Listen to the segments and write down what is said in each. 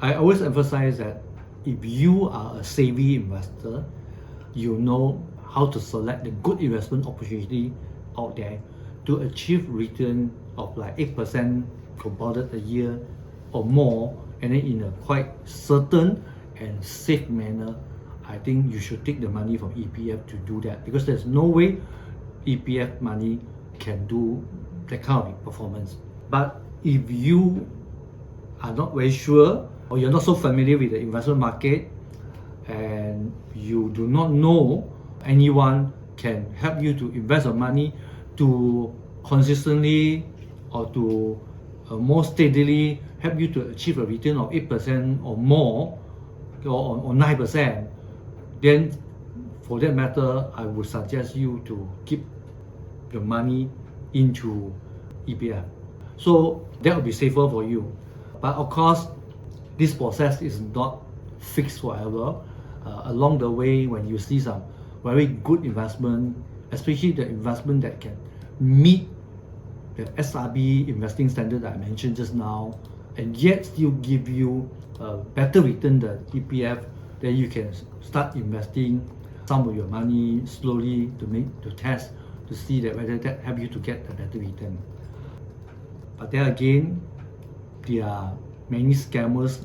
I always emphasize that if you are a savvy investor, you know how to select the good investment opportunity out there to achieve return of like 8% compounded a year or more, and then in a quite certain and safe manner. I think you should take the money from EPF to do that, because there's no way EPF money can do that kind of performance. But if you are not very sure, or you're not so familiar with the investment market, and you do not know anyone can help you to invest your money to consistently or to more steadily help you to achieve a return of 8% or more, or 9%, then for that matter, I would suggest you to keep your money into EPF. So that will be safer for you. But of course, this process is not fixed forever. Along the way, when you see some very good investment, especially the investment that can meet the SRB investing standard that I mentioned just now, and yet still give you a better return than EPF, then you can start investing some of your money slowly to test to see that whether that help you to get a better return. But then again, there are many scammers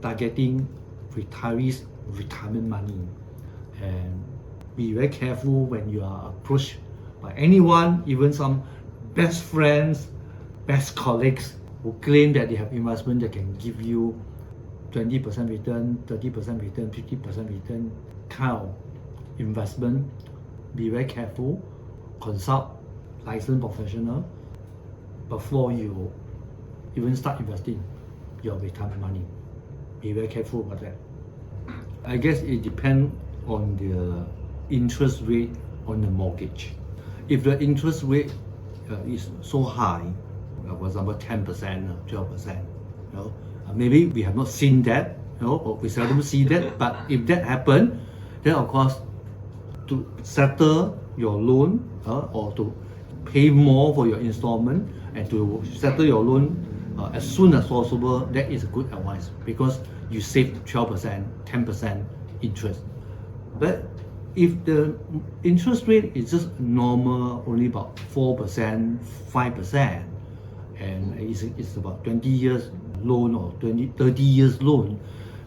targeting retirees' retirement money, and be very careful when you are approached by anyone, even some best friends, best colleagues, who claim that they have investment that can give you 20% return, 30% return, 50% return kind of investment. Be very careful. Consult licensed professional before you even start investing your retirement money. Be very careful about that. I guess it depends on the interest rate on the mortgage. If the interest rate is so high, for example 10%, 12%, maybe we have not seen that, or we seldom see that. But if that happen, then of course, to settle your loan or to pay more for your installment and to settle your loan as soon as possible, that is a good advice, because you save 12%, 10% interest. But if the interest rate is just normal, only about 4%, 5%, and it's about 20 years loan or 30 years loan,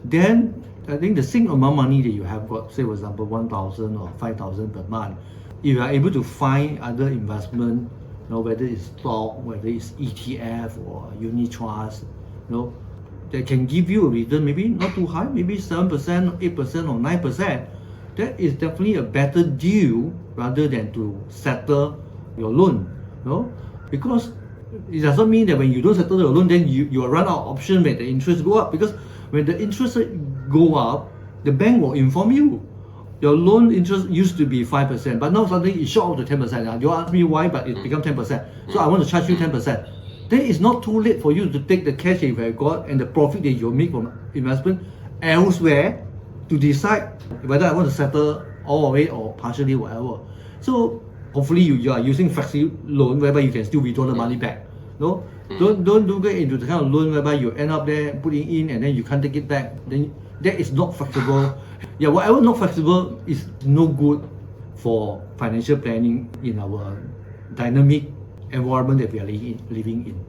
then I think the same amount of money that you have got, say for example 1,000 or 5,000 per month, if you are able to find other investment, whether it's stock, whether it's ETF or unit trust, that can give you a return, maybe not too high, maybe 7%, 8% or 9%, that is definitely a better deal rather than to settle your loan. Because it doesn't mean that when you don't settle your loan, then you will run out of option when the interest go up. Because when the interest rate go up, the bank will inform you. Your loan interest used to be 5%, but now suddenly it shot up to 10%. You ask me why, but it become 10%. So I want to charge you 10%. Then it's not too late for you to take the cash that you have got and the profit that you make from investment elsewhere to decide whether I want to settle all of it or partially, whatever. So hopefully you are using flexi loan whereby you can still withdraw the money back. Don't get into the kind of loan whereby you end up there putting in and then you can't take it back. Then that is not flexible. Yeah, whatever not flexible is no good for financial planning in our dynamic environment that we are living in.